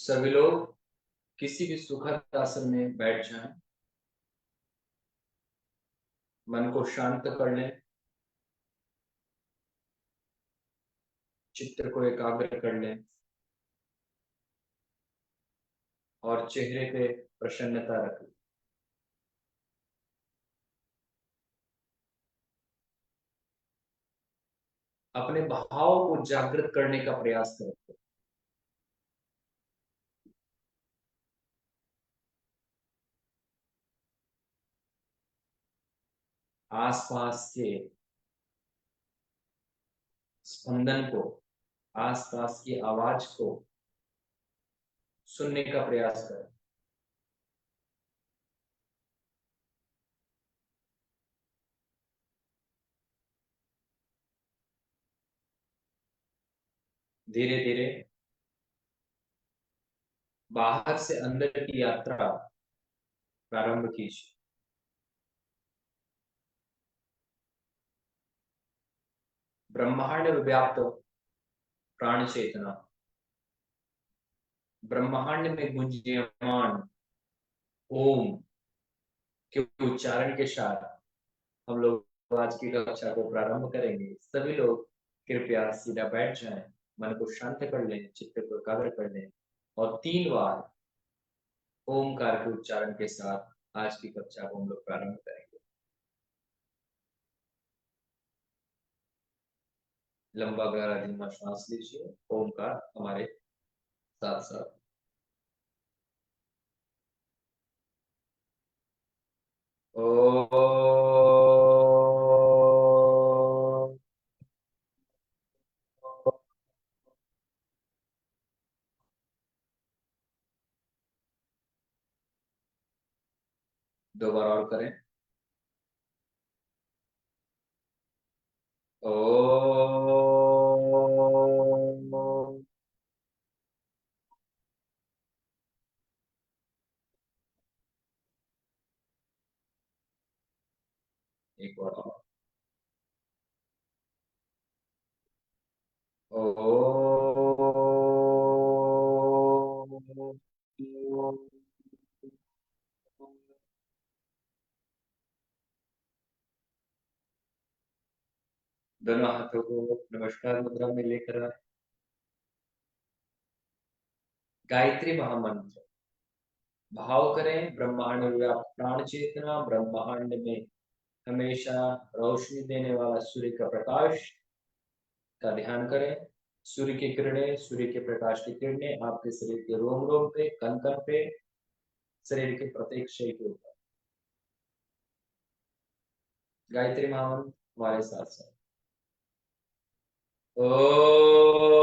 सभी लोग किसी भी सुखद आसन में बैठ जाएं, मन को शांत कर लें, चित्त को एकाग्र कर लें और चेहरे पे प्रसन्नता रखें। अपने भाव को जागृत करने का प्रयास करें। आसपास के स्पंदन को, आसपास की आवाज को सुनने का प्रयास करें। धीरे धीरे बाहर से अंदर की यात्रा प्रारंभ कीजिए। ब्रह्मांड में व्याप्त प्राण चेतना, ब्रह्मांड में गुंजयमान ओम के उच्चारण के साथ हम लोग आज की कक्षा को प्रारंभ करेंगे। सभी लोग कृपया सीधा बैठ जाएं, मन को शांत कर लें, चित्त को एकाग्र कर लें और 3 बार ओमकार के उच्चारण के साथ आज की कक्षा को हम लोग प्रारंभ करेंगे। लंबा गहरा धीमा श्वास लीजिए, ओमकार हमारे साथ साथ। ओ दो बार और करें। ओ एक बार और। ओ दोनों हाथों को नमस्कार मुद्रा में लेकर गायत्री महामंत्र भाव करें। ब्रह्मांड में व्याप्त प्राण चेतना, ब्रह्मांड में हमेशा रोशनी देने वाला सूर्य का प्रकाश का ध्यान करें। सूर्य की किरणें, सूर्य के प्रकाश की किरणें आपके शरीर के रोम रोम पे, कण कण पे, शरीर के प्रत्येक शरीर के ऊपर। गायत्री महामंत्र हमारे साथ साथ। ओम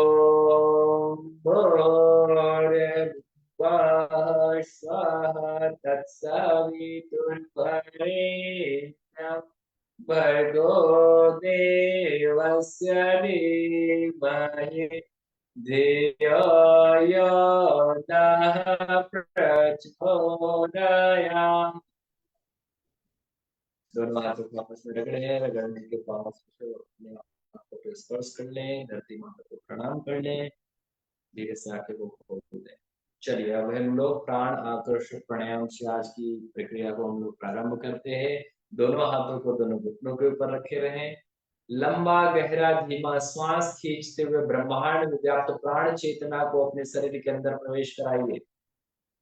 भूर्भुवः स्वः तत्सवितुर्वरेण्यं भर्गो देवस्य धीमहि धियो यो नः प्रचोदयात्। दोनों हाथों को आपस में रगड़े, रगड़ने के बाद अपने आप को स्पर्श कर लें, धरती माता को प्रणाम कर लें, धीरे से आंखें को खोल दें। चलिए अब हम लोग प्राण आकर्षण प्राणायाम से आज की प्रक्रिया को हम लोग प्रारंभ करते हैं। दोनों हाथों को दोनों घुटनों के ऊपर रखे रहें। लंबा गहरा धीमा श्वास खींचते हुए ब्रह्मांड में व्याप्त प्राण चेतना को अपने शरीर के अंदर प्रवेश कराइए।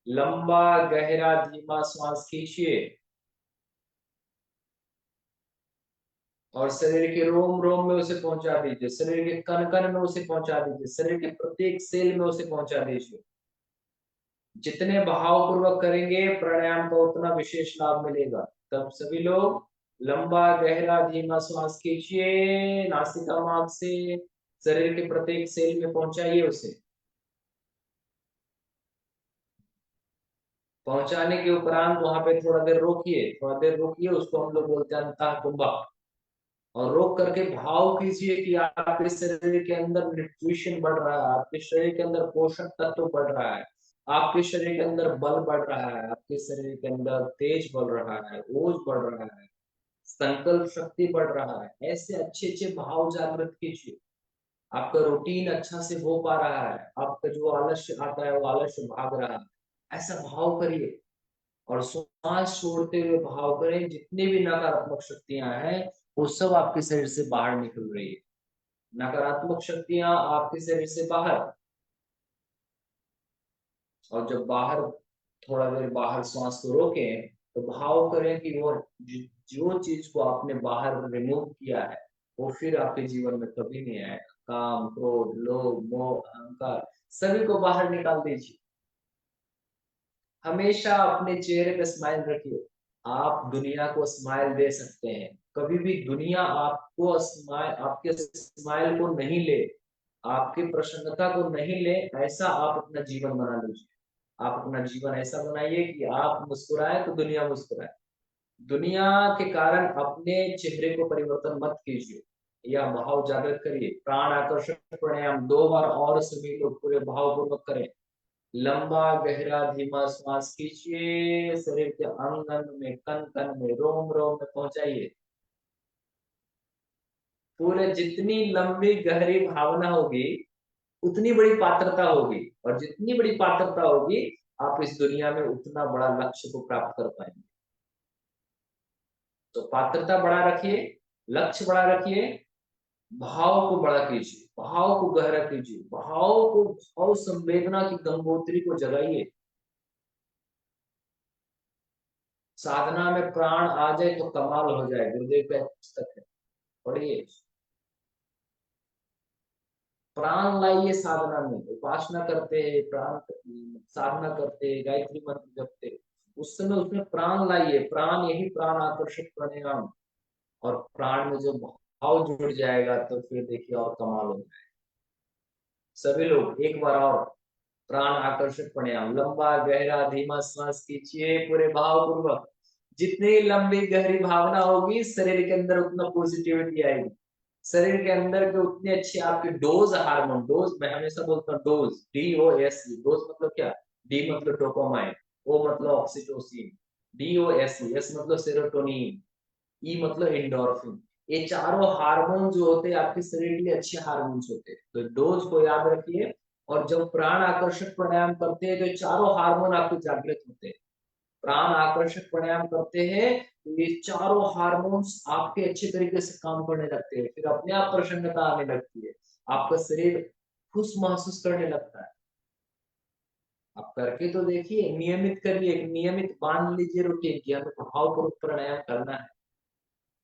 लंबा गहरा धीमा श्वास खींचिए और शरीर के रोम रोम में उसे पहुंचा दीजिए, शरीर के कण कण में उसे पहुंचा दीजिए, शरीर के प्रत्येक सेल में उसे पहुंचा दीजिए। जितने भाव पूर्वक करेंगे प्राणायाम का उतना विशेष लाभ मिलेगा। तब सभी लोग लंबा गहरा धीमा श्वास खींचिए नासिका मार्ग से, शरीर के प्रत्येक सेल में पहुंचाइए उसे। पहुंचाने के उपरांत वहां पे थोड़ा देर रोकिए, थोड़ा देर रोकिए, उसको हम लोग बोलते हैं अंतः कुंभा। और रोक करके भाव कीजिए कि आपके शरीर के अंदर न्यूट्रिशन बढ़ रहा है, आपके शरीर के अंदर पोषक तत्व बढ़ रहा है, आपके शरीर के अंदर बल बढ़ रहा है, आपके शरीर के अंदर तेज बढ़ रहा है, ओज बढ़ रहा है, संकल्प शक्ति बढ़ रहा है। ऐसे अच्छे अच्छे भाव जागृत कीजिए। आपका रूटीन अच्छा से हो पा रहा है, आपका जो आलस्य आता है वो आलस्य भाग रहा है, ऐसा भाव करिए। और श्वास छोड़ते हुए भाव करें जितनी भी नकारात्मक शक्तियां हैं वो सब आपके शरीर से बाहर निकल रही है। नकारात्मक शक्तियां आपके शरीर से बाहर। और जब बाहर, थोड़ा देर बाहर श्वास को रोकें तो भाव करें कि वो जो चीज को आपने बाहर रिमूव किया है वो फिर आपके जीवन में कभी नहीं आएगा। काम, क्रोध, लोभ, मोह, अहंकार, सभी को बाहर निकाल दीजिए। हमेशा अपने चेहरे पे स्माइल रखिए। आप दुनिया को स्माइल दे सकते हैं। कभी भी दुनिया आपको स्माइल, आपके स्माइल को नहीं ले, आपकी प्रसन्नता को नहीं ले, ऐसा आप अपना जीवन बना लीजिए। आप अपना जीवन ऐसा बनाइए कि आप मुस्कुराए तो दुनिया मुस्कुराए। दुनिया के कारण अपने चेहरे को परिवर्तन मत कीजिए। यह भाव जागृत करिए। प्राण आकर्षण प्राणायाम 2 बार और सभी लोग पूरे भाव पूर्वक करें। लंबा गहरा धीमा श्वास खींचिए, शरीर के अंग अंग में, कण कण में, रोम रोम में पहुंचाइए। पूरे जितनी लंबी गहरी भावना होगी उतनी बड़ी पात्रता होगी, और जितनी बड़ी पात्रता होगी आप इस दुनिया में उतना बड़ा लक्ष्य को प्राप्त कर पाएंगे। तो पात्रता बड़ा रखिए, लक्ष्य बड़ा रखिए, भाव को बड़ा कीजिए, भाव को गहरा कीजिए, भाव को, भाव संवेदना की गंगोत्री को जगाइए। साधना में प्राण आ जाए तो कमाल हो जाए। गुरुदेव का एक पुस्तक है, पढ़िए। प्राण लाइए साधना में। उपासना करते हैं, प्राण साधना करते हैं, गायत्री मंत्र जपते हैं, उस समय उसमें प्राण लाइए। प्राण, यही प्राण आकर्षक प्राणायाम। और प्राण में जो भाव जुड़ जाएगा तो फिर देखिए और कमाल हो जाएगा। सभी लोग एक बार और प्राण आकर्षक प्राणायाम, लंबा गहरा धीमा श्वास खींचिए पूरे भाव पूर्वक। जितनी लंबी गहरी भावना होगी शरीर के अंदर उतना पॉजिटिविटी आएगी। शरीर के अंदर के उतने अच्छे आपके डोज हार्मोन, डोज मैं हमेशा बोलता हूँ, डोज, DOS, डोज मतलब क्या? डी मतलब डोपामाइन, ओ मतलब ऑक्सीटोसिन, DOS, एस मतलब सेरोटोनिन, ई मतलब इंडोर्फिन। ये चारों हार्मोन जो होते हैं आपके शरीर के लिए अच्छे हार्मोन्स होते हैं, तो डोज को याद रखिए। और जब प्राण आकर्षक प्राणायाम करते हैं तो चारों हार्मोन आपके जागृत होते हैं। प्राण आकर्षक प्राणायाम करते हैं तो ये चारों हार्मोन्स आपके अच्छे तरीके से काम करने लगते हैं, फिर अपने आप प्रसन्नता आने लगती है, आपका शरीर खुश महसूस करने लगता है। आप करके तो देखिए, नियमित करिए, एक नियमित बांध लीजिए रूटीन की हमें भावपूर्वक प्राणायाम करना है,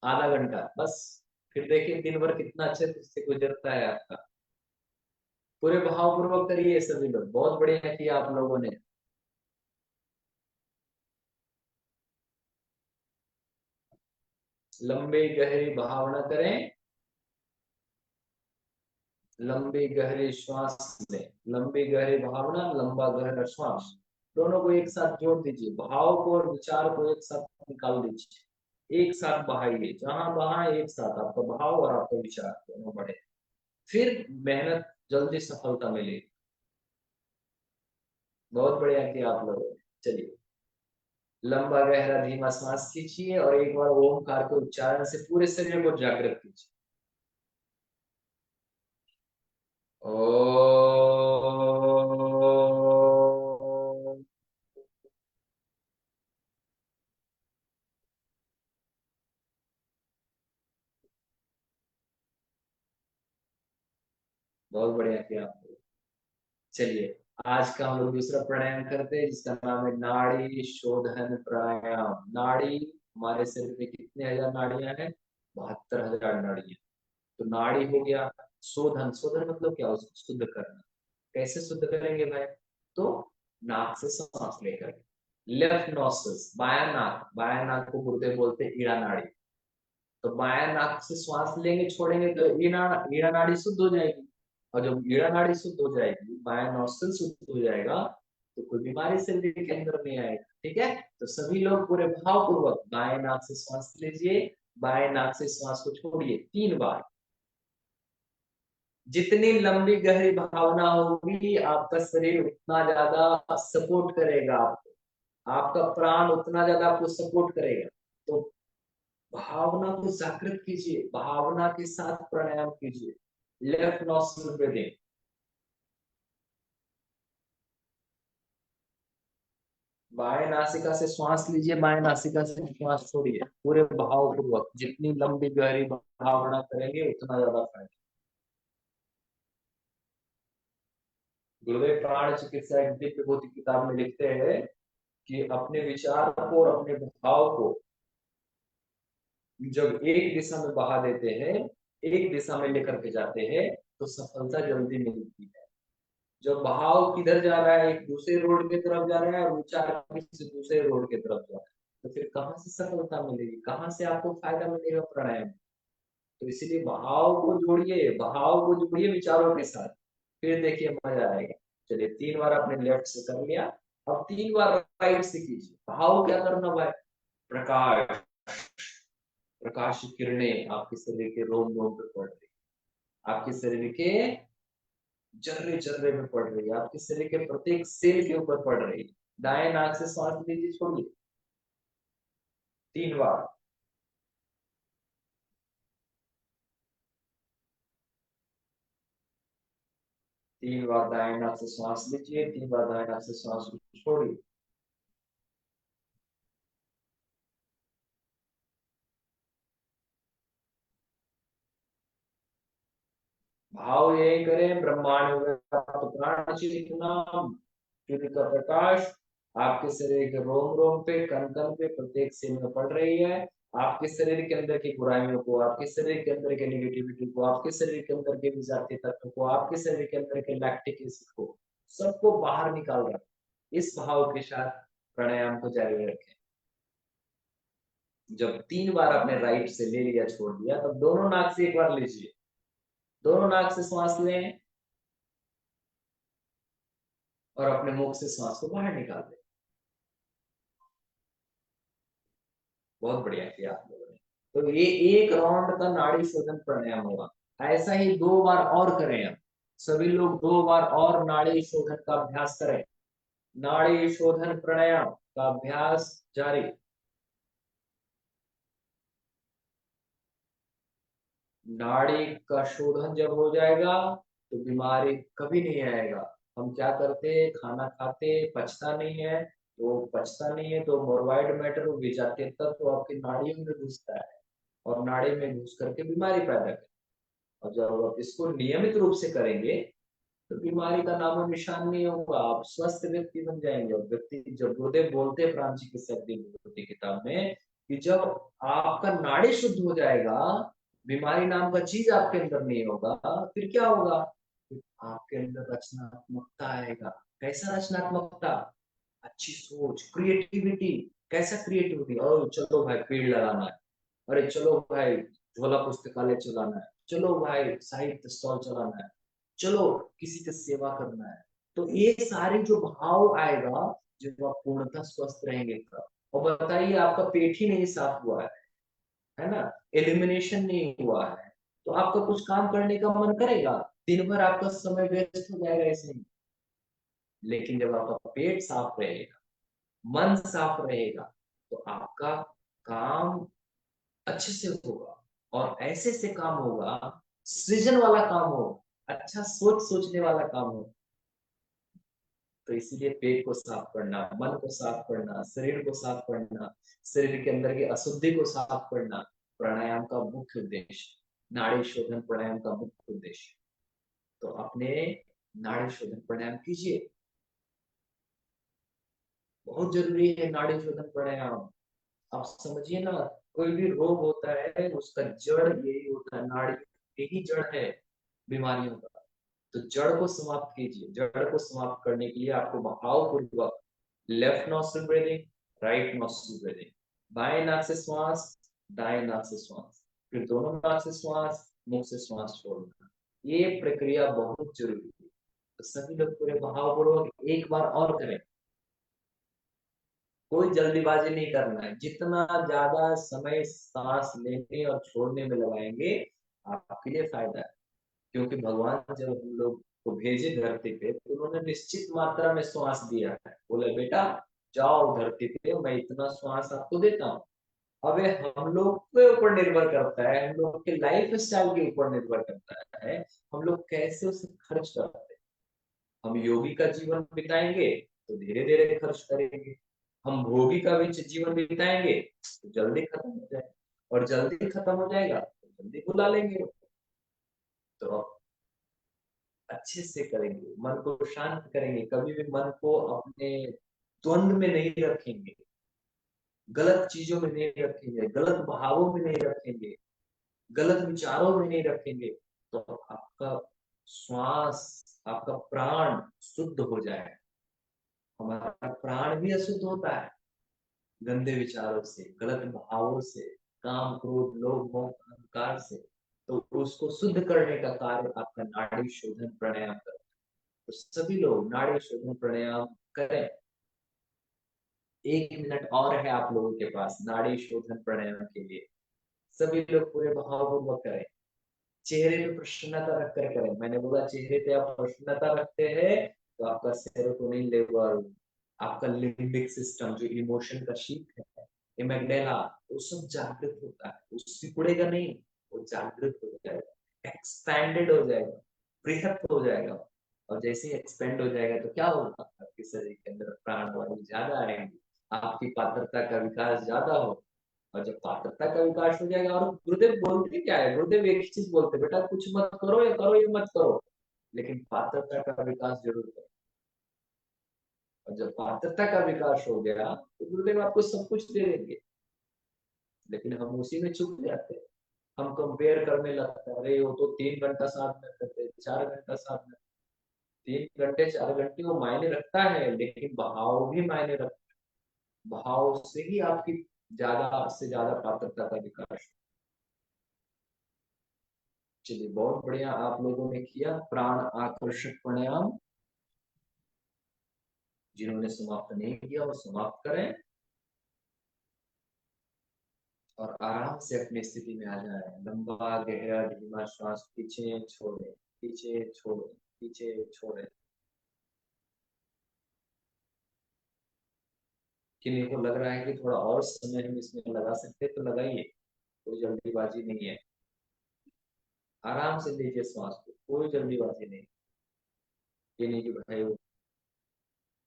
आधा घंटा बस। फिर देखिए दिन भर कितना अच्छे से गुजरता है आपका। पूरे भावपूर्वक करिए सभी लोग, बहुत बढ़िया किया आप लोगों ने। लंबी गहरी भावना करें, लंबी गहरी श्वास लें, लंबी गहरी भावना, लंबा गहरा श्वास, दोनों को एक साथ जोड़ दीजिए। भाव को और विचार को एक साथ निकाल दीजिए, एक साथ बहाइए। जहां बहा एक साथ आपका भाव और आपका विचार दोनों बढ़े, फिर मेहनत जल्दी सफलता मिलेगी। बहुत बढ़िया किया आप लोगों ने। चलिए, लंबा गहरा धीमा सांस खींचिए और एक बार ओमकार के उच्चारण से पूरे शरीर को जागृत कीजिए। ओ, बहुत बढ़िया किया आप लोग। चलिए, आज का हम लोग दूसरा प्राणायाम करते हैं जिसका नाम है नाड़ी शोधन प्राणायाम। नाड़ी, हमारे शरीर में कितने हजार नाड़ियां हैं? 72,000 नाड़ियां। तो नाड़ी हो गया। शोधन, शोधन मतलब क्या? उसको शुद्ध करना। कैसे शुद्ध करेंगे भाई? तो नाक से सांस लेकर, लेफ्ट नॉस्ट्रल्स, बायां नाक को गुर्दे बोलते हैं ईड़ा नाड़ी। तो बायां नाक से श्वास लेंगे छोड़ेंगे तो ईड़ा ईड़ा नाड़ी शुद्ध हो जाएगी। और जब ईड़ा नाड़ी शुद्ध हो जाएगी, बायां नॉस्ट्रल शुद्ध हो जाएगा, तो कोई बीमारी शरीर के अंदर नहीं आएगा। ठीक है, तो सभी लोग पूरे भाव पूर्वक बाएं नाक से श्वास लीजिए, बाएं नाक से श्वास को छोड़िए 3 बार। जितनी लंबी गहरी भावना होगी आपका शरीर उतना ज्यादा सपोर्ट करेगा आपको, आपका प्राण उतना ज्यादा आपको सपोर्ट करेगा। तो भावना को जागृत कीजिए, भावना के साथ प्राणायाम कीजिए। लेफ्ट नॉस्ट्रिल ब्रीदिंग, बाएं नासिका से श्वास लीजिए, बाएं नासिका से श्वास छोड़िए, पूरे भाव पूर्वक। जितनी लंबी गहरी भावना करेंगे उतना ज्यादा फायदा। गुरुदेव प्राण चिकित्सा एक दिव्य विभूति किताब में लिखते हैं कि अपने विचार को और अपने भाव को जब एक दिशा में बहा देते हैं, एक दिशा में लेकर के जाते हैं, तो सफलता जल्दी मिलती है। जब बहाव किधर जा रहा है, एक दूसरे रोड की तरफ जा रहा है और विचार किसी दूसरे रोड की तरफ जा रहा है, तो फिर कहाँ से सफलता मिलेगी, कहाँ से आपको फायदा मिलेगा प्राणायाम। तो इसीलिए बहाव को जोड़िए, बहाव को जोड़िए विचारों के साथ, फिर देखिए मजा आएगा। चलिए 3 बार आपने लेफ्ट से कर लिया, अब 3 बार राइट से कीजिए। बहाव क्या करना भाई, प्रकाश, प्रकाश की किरणें आपके शरीर के रोम रोम पे पड़ रही, आपके शरीर के जर्रे जर्रे में पड़ रही है, आपके शरीर के प्रत्येक सेल के ऊपर पड़ रही है। दाएं नाक से सांस लीजिए, छोड़िए 3 बार। 3 बार दाएं नाक से सांस लीजिए, 3 बार दाएं नाक से सांस छोड़िए। भाव यही करें, ब्रह्मांड प्राण नाम सूर्य का प्रकाश आपके शरीर के रोम रोम पे, कण कण पे, प्रत्येक सेल में पड़ रही है। आपके शरीर के अंदर की बुराइयों को, आपके शरीर के अंदर के नेगेटिविटी को, आपके शरीर के अंदर के विषाक्त तत्व को, आपके शरीर के अंदर के लैक्टिक एसिड को, सबको बाहर निकाल रहा है। इस भाव के साथ प्राणायाम को जारी रखें। जब 3 बार आपने राइट से ले लिया, छोड़ दिया, तब दोनों नाक से एक बार लीजिए, दोनों नाक से सांस लें और अपने मुख से सांस को बाहर निकाल दें। बहुत बढ़िया किया आप लोगों ने। तो ये एक राउंड का नाड़ी शोधन प्राणायाम होगा। ऐसा ही 2 बार और करें आप, सभी लोग 2 बार और नाड़ी शोधन का अभ्यास करें। नाड़ी शोधन प्राणायाम का अभ्यास जारी। नाड़ी का शोधन जब हो जाएगा तो बीमारी कभी नहीं आएगा। हम क्या करते हैं, खाना खाते पचता नहीं है, तो पचता नहीं है तो मोरवाइड मैटर विजातीय तत्व तो आपकी नाड़ियों में घुसता है और नाड़ी में घुस करके बीमारी पैदा करता है। और जब आप इसको नियमित रूप से करेंगे तो बीमारी का नामो निशान नहीं होगा, आप स्वस्थ व्यक्ति बन जाएंगे। और व्यक्ति, जब गुरुदेव बोलते हैं प्राण चिकित्सक की किताब में कि जब आपका नाड़ी शुद्ध हो जाएगा, बीमारी नाम का चीज आपके अंदर नहीं होगा, फिर क्या होगा, फिर आपके अंदर रचनात्मकता आएगा। कैसा रचनात्मकता, अच्छी सोच, क्रिएटिविटी। कैसा क्रिएटिविटी, और चलो भाई पेड़ लगाना है, अरे चलो भाई झोला पुस्तकालय चलाना है, चलो भाई साहित्य स्टॉल चलाना है, चलो किसी की सेवा करना है। तो ये सारे जो भाव आएगा जब आप पूर्णतः स्वस्थ रहेंगे तब। और बताइए आपका पेट ही नहीं साफ हुआ है ना, एलिमिनेशन नहीं हुआ है, तो आपका कुछ काम करने का मन करेगा, दिन भर आपका समय व्यस्त हो जाएगा ऐसे ही। लेकिन जब आपका पेट साफ रहेगा, मन साफ रहेगा, तो आपका काम अच्छे से होगा, और ऐसे से काम होगा, सृजन वाला काम होगा, अच्छा सोच सोचने वाला काम होगा। तो इसीलिए पेट को साफ करना, मन को साफ करना, शरीर को साफ करना, शरीर के अंदर की अशुद्धि को साफ करना प्राणायाम का मुख्य उद्देश्य, नाड़ी शोधन प्राणायाम का मुख्य उद्देश्य। तो अपने नाड़ी शोधन प्राणायाम कीजिए, बहुत जरूरी है नाड़ी शोधन प्राणायाम। आप समझिए ना, कोई भी रोग होता है उसका जड़ यही होता है, नाड़ी यही जड़ है बीमारियों का। तो जड़ को समाप्त कीजिए। जड़ को समाप्त करने के लिए आपको भाव पूर्वक left nostril breathing, right nostril breathing, बाएं नाक से श्वास, दाएं नाक से श्वास, फिर दोनों नाक से श्वास, मुंह से श्वास छोड़ना। ये प्रक्रिया बहुत जरूरी है। तो सभी लोग पूरे भाव पूर्वक 1 बार और करें। कोई जल्दीबाजी नहीं करना है, जितना ज्यादा समय सांस लेने और छोड़ने में लगाएंगे आपके लिए फायदा है। क्योंकि भगवान जब हम लोग को भेजे धरती पे तो उन्होंने निश्चित मात्रा में श्वास दिया है, बोले बेटा जाओ धरती पे, मैं इतना श्वास आपको देता हूँ, अब ये हम लोग के ऊपर निर्भर करता है, हम लोग के लाइफ स्टाइल के ऊपर निर्भर करता है, हम लोग कैसे उसे खर्च करते हैं। हम योगी का जीवन बिताएंगे तो धीरे धीरे खर्च करेंगे, हम भोगी का भी जीवन बिताएंगे तो जल्दी खत्म हो जाएगा, और जल्दी खत्म हो जाएगा तो जल्दी बुला लेंगे। तो अच्छे से करेंगे, मन को शांत करेंगे, कभी भी मन को अपने द्वंद में नहीं रखेंगे, गलत चीजों में नहीं रखेंगे, गलत भावों में नहीं रखेंगे, गलत विचारों में नहीं रखेंगे, तो आपका श्वास, आपका प्राण शुद्ध हो जाए। हमारा प्राण भी अशुद्ध होता है गंदे विचारों से, गलत भावों से, काम क्रोध लोभ मोह अहंकार से। तो उसको शुद्ध करने का कार्य आपका नाड़ी शोधन प्राणायाम करता है। तो सभी लोग नाड़ी शोधन प्राणायाम करें। 1 मिनट और है आप लोगों के पास नाड़ी शोधन प्राणायाम के लिए। सभी लोग पूरे भावपूर्वक करें, चेहरे पे प्रसन्नता रख कर करें। मैंने बोला चेहरे पे आप प्रसन्नता रखते हैं तो आपका सेरोटोनिन लेवल, आपका लिम्बिक सिस्टम जो इमोशन का शीट है, एमेगडाला, वो सब जागृत होता है, वो सिकुड़ेगा नहीं, वो जागृत हो जाएगा, एक्सपैंडेड हो जाएगा, बृहत हो जाएगा। और जैसे ही एक्सपेंड हो जाएगा तो क्या होगा, आपके शरीर के अंदर प्राण वायु ज्यादा आएंगे, आपकी पात्रता का विकास ज्यादा हो। और जब पात्रता का विकास हो जाएगा, और गुरुदेव बोलते क्या है, गुरुदेव एक ही चीज बोलते, बेटा कुछ मत करो, या करो या मत करो, लेकिन पात्रता का विकास जरूर करो। और जब पात्रता का विकास हो गया तो गुरुदेव आपको सब कुछ दे देंगे। लेकिन हम उसी में चुप जाते हैं, हम कंपेयर करने लगते हैं, अरे वो तो 3 घंटा साथ में करते, 4 घंटा साथ में। 3 घंटे 4 घंटे वो मायने रखता है, लेकिन भाव भी मायने रखता है। भाव से ही आपकी ज्यादा से ज्यादा पात्रता का विकास। चलिए बहुत बढ़िया, आप लोगों ने किया प्राण आकर्षक प्राणायाम। जिन्होंने समाप्त नहीं किया वो समाप्त करें, और आराम से अपनी स्थिति में आ जाए। लंबा गहरा धीमा श्वास पीछे छोड़े, पीछे छोड़े, पीछे छोड़े। किन्हीं को लग रहा है कि थोड़ा और समय हम इसमें लगा सकते हैं तो लगाइए, कोई जल्दीबाजी नहीं है। आराम से लीजिए श्वास को, कोई जल्दीबाजी नहीं। ये नहीं कि भाई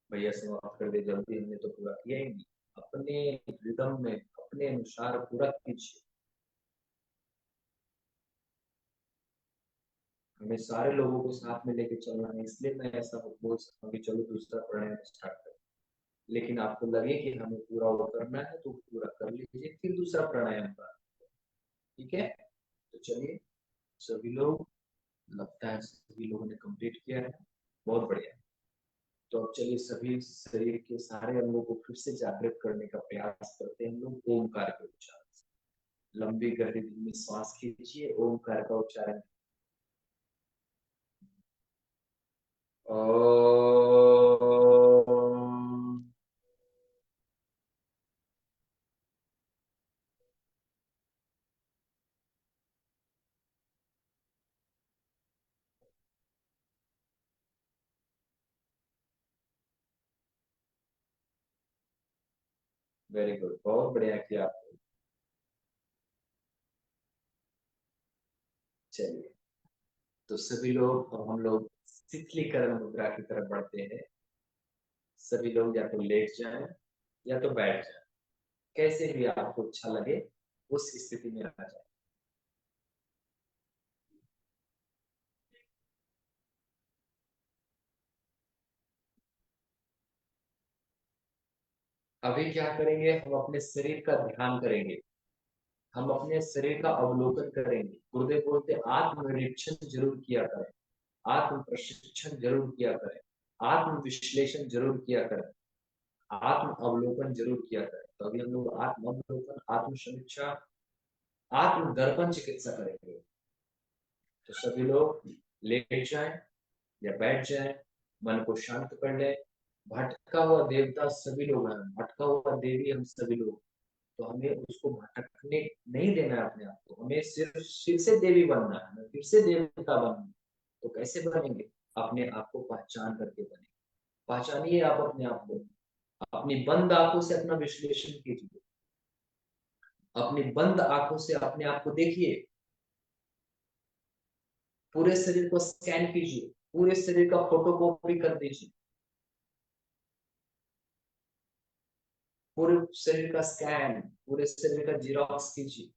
भैया समाप्त कर दे जल्दी, हमने तो पूरा किया ही नहीं। अपने रिदम में अपने अनुसार पूरा कीजिए। हमें सारे लोगों को साथ में लेके चलना है, इसलिए मैं ऐसा बोल सकता हूँ कि चलो दूसरा प्राणायाम स्टार्ट करें। लेकिन आपको लगे कि हमें पूरा वो करना है तो पूरा कर लीजिए, फिर दूसरा प्राणायाम का। ठीक है, तो चलिए सभी लोग, लगता है सभी लोगों ने कंप्लीट किया है, बहुत बढ़िया। तो अब चलिए सभी शरीर के सारे अंगों को फिर से जागृत करने का प्रयास करते हैं हम लोग ओमकार के उच्चारण से। लंबी गहरी धीमी सांस खींचिए, ओमकार का उच्चारण। वेरी गुड, बहुत बढ़िया किया आपने। चलिए, तो सभी लोग, अब हम लोग शिथिलीकरण मुद्रा की तरफ बढ़ते हैं। सभी लोग या तो लेट जाएं या तो बैठ जाएं, कैसे भी आपको अच्छा लगे उस स्थिति में आ जाए। अभी क्या करेंगे, हम अपने शरीर का ध्यान करेंगे, हम अपने शरीर का अवलोकन करेंगे। गुरुदेव बोलते आत्मनिरीक्षण जरूर किया करें, आत्म प्रशिक्षण जरूर किया करें, आत्म विश्लेषण जरूर किया करें, आत्म अवलोकन जरूर किया करें। तो अभी हम लोग आत्म अवलोकन, आत्म समीक्षा, आत्म दर्पण चिकित्सा करेंगे। तो सभी लोग लेट जाएं या बैठ जाएं, मन को शांत कर लें। भटका हुआ देवता सभी लोग हैं, भटका हुआ देवी हम सभी लोग। तो हमें उसको भटकने नहीं देना है अपने आप को, हमें सिर्फ फिर से देवी बनना है, हमें फिर से देवता बनना है। तो कैसे बनेंगे, अपने आप को पहचान करके बने। पहचानिए आप अपने आप को, अपनी बंद आंखों से अपना विश्लेषण कीजिए। अपनी बंद आंखों से अपने आप को देखिए, पूरे शरीर को स्कैन कीजिए, पूरे शरीर का फोटोकॉपी कर दीजिए, पूरे शरीर का स्कैन, पूरे शरीर का जीरोक्स कीजिए।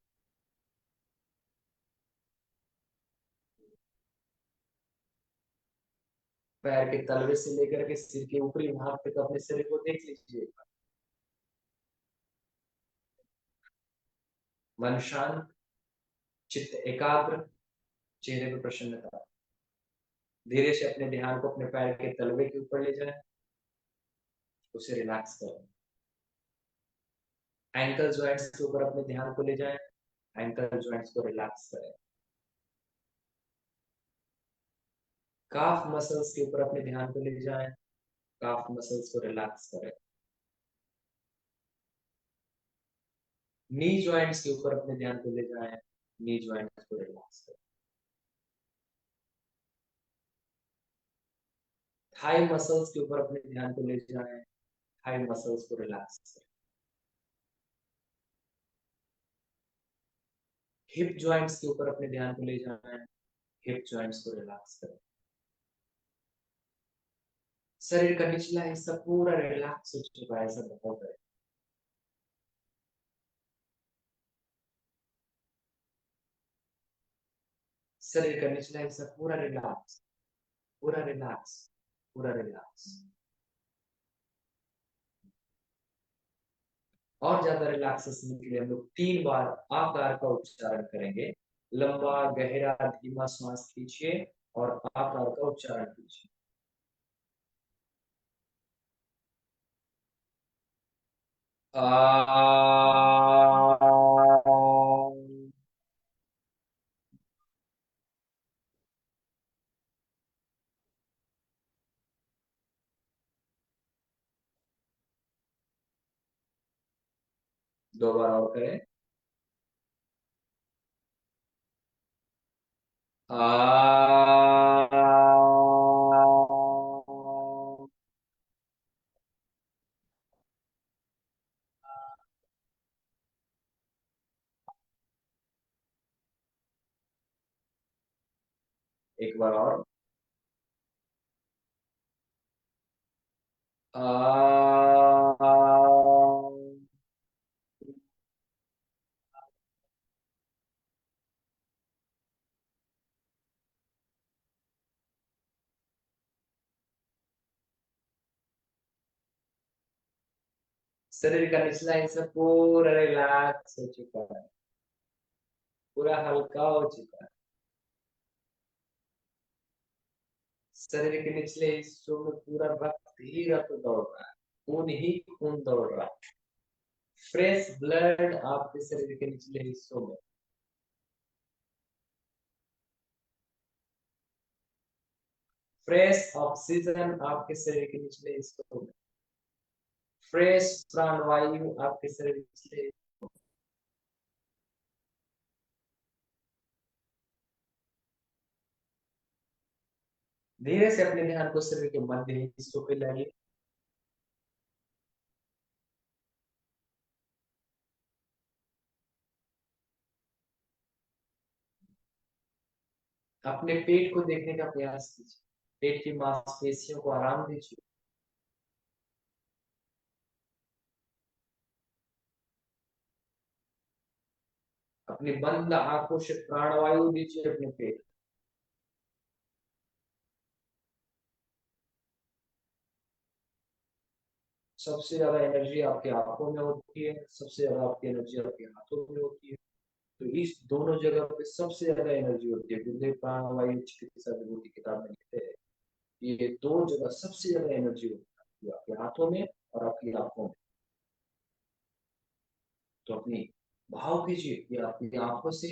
पैर के तलवे से लेकर के सिर के ऊपरी भाग तक अपने शरीर को देख लीजिए। मन शांत, चित्त एकाग्र, चेहरे पर प्रसन्नता। धीरे से अपने ध्यान को अपने पैर के तलवे के ऊपर ले जाए, उसे रिलैक्स करें। एंकल जॉइंट्स के ऊपर अपने ध्यान को ले जाएं, एंकल जॉइंट्स को रिलैक्स करें। काफ मसल्स के ऊपर अपने ध्यान को ले जाएं, काफ मसल्स को रिलैक्स करें। नी जॉइंट्स के ऊपर अपने ध्यान को ले जाएं, नी जॉइंट्स को रिलैक्स करें। थाई मसल्स के ऊपर अपने ध्यान को ले जाएं, थाई मसल्स को रिलैक्स करें। हिप जॉइंट्स के ऊपर अपने ध्यान को ले जाएं, हिप जॉइंट्स को रिलैक्स करें। शरीर का निचला हिस्सा पूरा रिलैक्स हो चुका है, ऐसा बहुत है। शरीर का निचला हिस्सा पूरा रिलैक्स, पूरा रिलैक्स, पूरा रिलैक्स। और ज्यादा रिलैक्सेशन के लिए हम लोग 3 बार आकार का उच्चारण करेंगे। लंबा गहरा धीमा श्वास खींचिए और आकार का उच्चारण कीजिए। दो बार और करें। एक बार और। शरीर का निचला हिस्सा पूरा रिलैक्स हो चुका है, पूरा हल्का हो चुका है। शरीर के निचले हिस्सों में पूरा रक्त ही रक्त दौड़ रहा है, खून ही खून दौड़ रहा है। फ्रेश ब्लड आपके शरीर के निचले हिस्सों में, फ्रेश ऑक्सीजन आपके शरीर के निचले हिस्सों में, फ्रेश प्राणवायु आपके शरीर के निचले। धीरे से अपने ध्यान को शरीर के मध्य हिस्सों पे लाइए। अपने पेट को देखने का प्रयास कीजिए, पेट की मांसपेशियों को आराम दीजिए। अपनी बंद आंखों से प्राणवायु दीजिए अपने पेट। सबसे ज्यादा एनर्जी आपके आंखों में होती है, सबसे ज्यादा आपकी एनर्जी आपके हाथों में होती है। तो इस दोनों जगह पे सबसे ज्यादा एनर्जी होती है। गुरुदेव प्राणवायु चिकित्सा विभूति किताब में लिखते हैं, ये दो जगह सबसे ज्यादा एनर्जी होती है, आपके हाथों में और आपकी आंखों में। तो अपनी भाव कीजिए कि आपकी आंखों से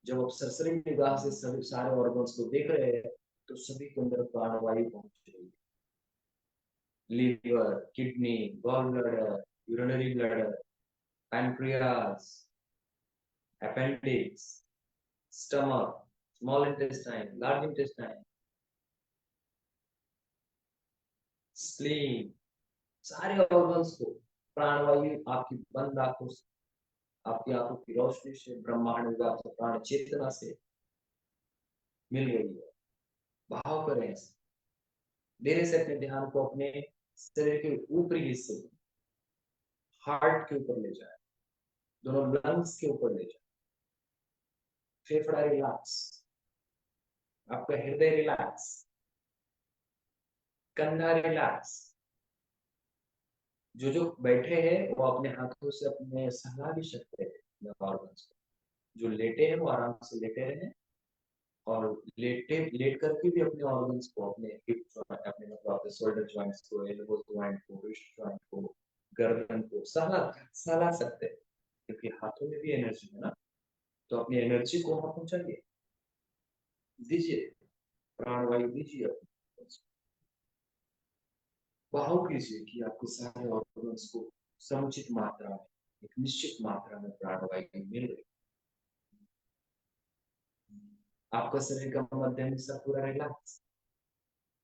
जब आप सरसरी निगाह से सभी सारे ऑर्गन्स को देख रहे हैं, तो सभी के अंदर प्राणवायु पहुंच रही है। Liver, kidney, gall bladder, urinary bladder, pancreas, appendix, stomach, small intestine, large intestine, spleen, सारे ऑर्गन्स को प्राणवायु आपकी बंद आंखों से आपकी आंखों की रोशनी से, ब्रह्मांड व्याप्त प्राण चेतना से मिल रही है। भाव करें ऐसे। धीरे से अपने ध्यान को अपने शरीर के ऊपरी हिस्से, हार्ट के ऊपर ले जाए, दोनों लंग्स के ऊपर ले जाए। फेफड़ा रिलैक्स, आपका हृदय रिलैक्स, कंधा रिलैक्स। जो बैठे हैं वो अपने हाथों से अपने सहला भी सकते हैं ऑर्गन्स को। जो लेटे हैं वो आराम से लेटे रहे, और लेट करके भी अपने ऑर्गन्स को, अपने हिप जॉइंट, अपने मतलब अपने शोल्डर जॉइंट्स को, एल्बो जॉइंट को, रिस्ट जॉइंट को, गर्दन को सहला सहला सकते हैं, क्योंकि हाथों में भी एनर्जी है ना। तो अपनी एनर्जी को वहां पहुंचाइए, दीजिए, प्राणवायु दीजिए अपने। भाव कीजिए कि आपके सारे ऑर्गन्स को समुचित मात्रा में, एक निश्चित मात्रा में प्राणवायु मिल रही। आपका शरीर का मध्य हिस्सा पूरा रिलैक्स।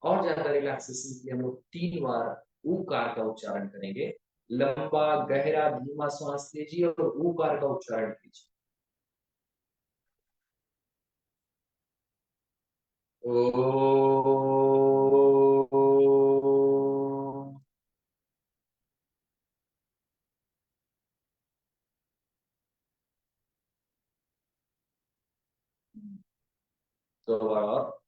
और ज्यादा रिलैक्सेशन के लिए हम लोग 3 बार ऊकार का उच्चारण करेंगे। लंबा गहरा धीमा श्वास लीजिए और ऊकार का उच्चारण कीजिए। ओ। तो और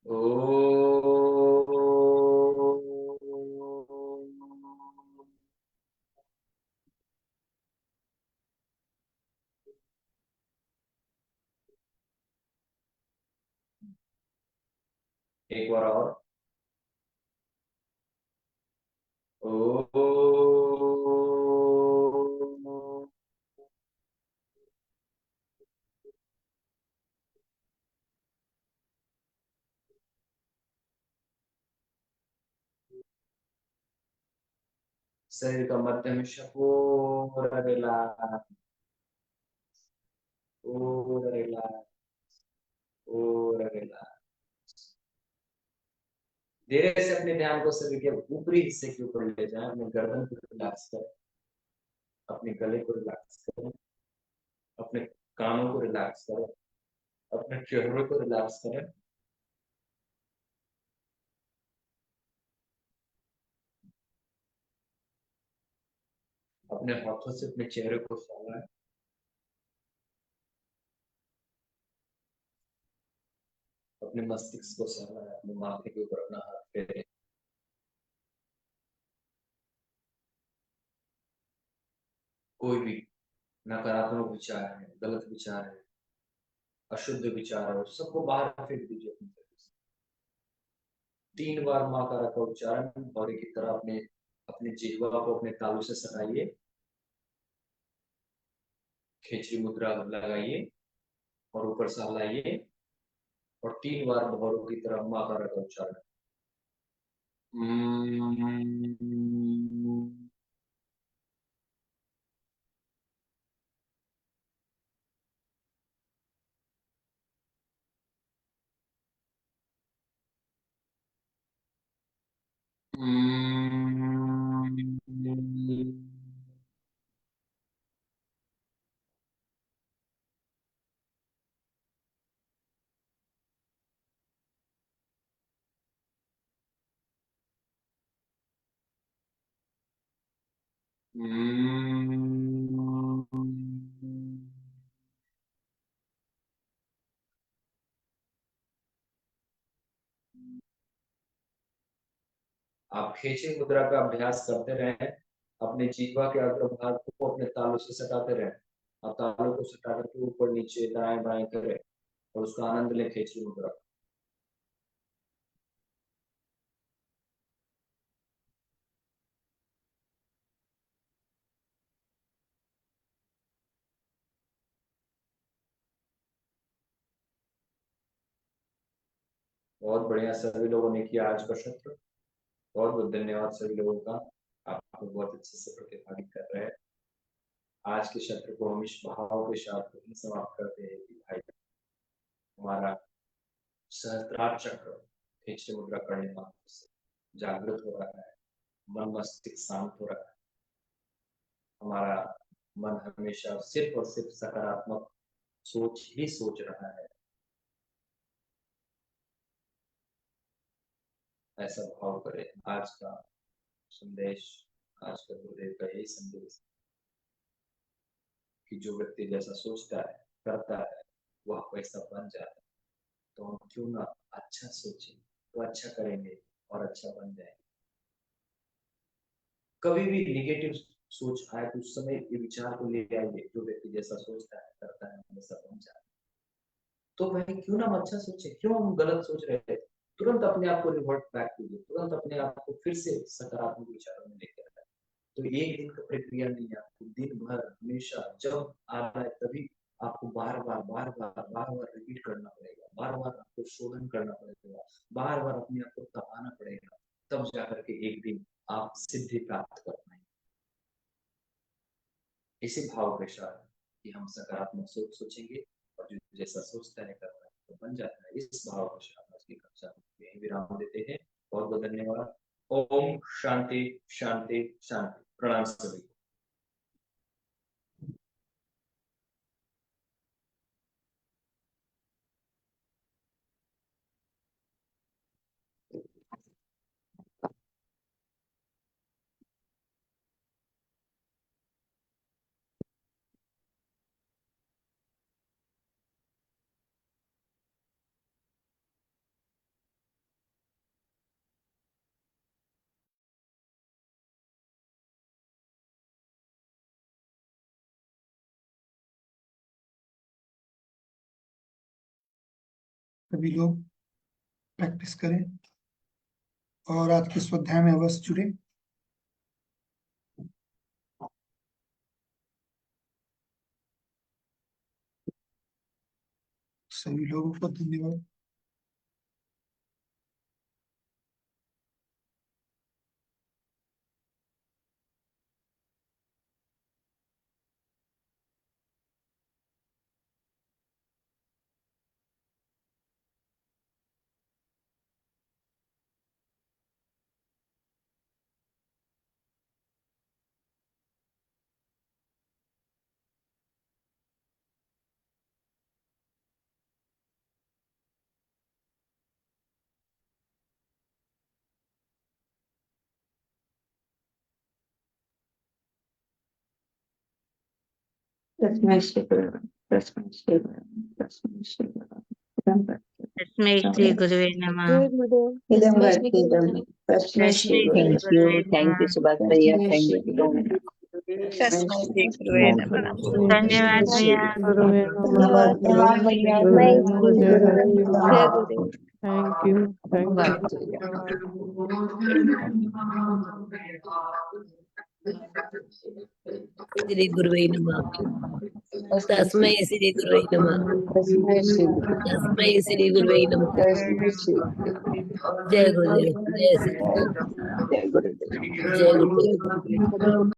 ओ। एक बार और। ओ। शरीर का मध्य हिस्सा पूरा रिलैक्स, पूरा रिलैक्स, पूरा रिलैक्स। धीरे से अपने ध्यान को शरीर के ऊपरी हिस्से के ऊपर ले जाएं। अपने गर्दन को रिलैक्स करें, अपने गले को रिलैक्स करें, अपने कानों को रिलैक्स करें, अपने चेहरे को रिलैक्स करें। अपने हाथों से अपने चेहरे को सहलाएं, अपने मस्तिष्क को सहलाएं, अपने माथे के ऊपर अपना हाथ फेरें। कोई भी नकारात्मक विचार है, गलत विचार है, अशुद्ध विचार है, सबको बाहर फेंक दीजिए अपने शरीर से। 3 बार माँ का उच्चारण, और एक ही तरह अपने अपने जिह्वा को अपने तालू से सटाइए, खिचड़ी मुद्रा लगाइए और ऊपर सहलाइए, और 3 बार भौरों की तरह माँ का उच्चारण। आप खींची मुद्रा का अभ्यास करते रहें, अपने जीवा के अग्रभाग को अपने तालू से सटाते रहें। आप तालू को सटा करके ऊपर नीचे दाएं बाएं करें और उसका आनंद लें खींची मुद्रा। बहुत बढ़िया, सभी लोगों ने किया आज का सत्र। बहुत बहुत धन्यवाद सभी लोगों का। आप बहुत अच्छे से प्रतिपादित कर रहे हैं। आज के सत्र को हम इस भाव के साथ ही समाप्त करते हैं कि भाई, हमारा सहस्त्रार चक्र खींचते मुद्रा करने मात्र से जागृत हो रहा है। मन मस्तिष्क शांत हो रहा है, हमारा मन हमेशा सिर्फ और सिर्फ सकारात्मक सोच ही सोच रहा है। ऐसा भाव करें। आज का संदेश, आज का गुरुदेव का यही संदेश कि जो व्यक्ति जैसा सोचता है, करता है, वह वैसा बन जाता है। तो हम क्यों ना अच्छा सोचें, तो अच्छा करेंगे और अच्छा बन जाएंगे। कभी भी निगेटिव सोच आए तो उस समय ये विचार को ले आइए, जो व्यक्ति जैसा सोचता है, करता है, वैसा बन जाता है। तो भाई क्यों ना हम अच्छा सोचे, क्यों हम गलत सोच रहे थे, तुरंत अपने आप को रिवर्ट बैक कीजिए, तुरंत अपने आप को फिर से सकारात्मक विचारों में लेकर आए। तो एक दिन का प्रक्रिया नहीं है, आपको दिन भर हमेशा जब आ रहा है तभी आपको बार बार रिपीट करना पड़ेगा, बार बार आपको शोधन करना पड़ेगा, बार बार अपने आप को तपाना पड़ेगा, तब जाकर के एक दिन आप सिद्धि प्राप्त कर पाएंगे। इसी भाव के साथ कि हम सकारात्मक सोच सोचेंगे और जो जैसा सोचता है करता है तो बन जाता है। इस भाव के साथ आज की कक्षा में यही विराम देते हैं। बहुत बहुत धन्यवाद। ओम शांति शांति शांति। प्रणाम सभी को। सभी लोग प्रैक्टिस करें और आज के स्वाध्याय में अवश्य जुड़े। सभी लोगों को धन्यवाद। तस्मै श्री गुरुवे नमः। इदं वाक्यं तस्मै श्री गुरुवे नमः। थैंक यू सुभाष भैया, थैंक यू। तस्मै श्री गुरुवे नमः। धन्यवाद भैया। धन्यवाद भैया। जय गुरुदेव। जय गुरुदेव। Thank you. श्री गुरुवे नमः। तस्मै श्री गुरुवे नमः। तस्मै श्री गुरुवे नमः। जय गुरुदेव। जय श्री गुरुदेव। जय गुरुदेव।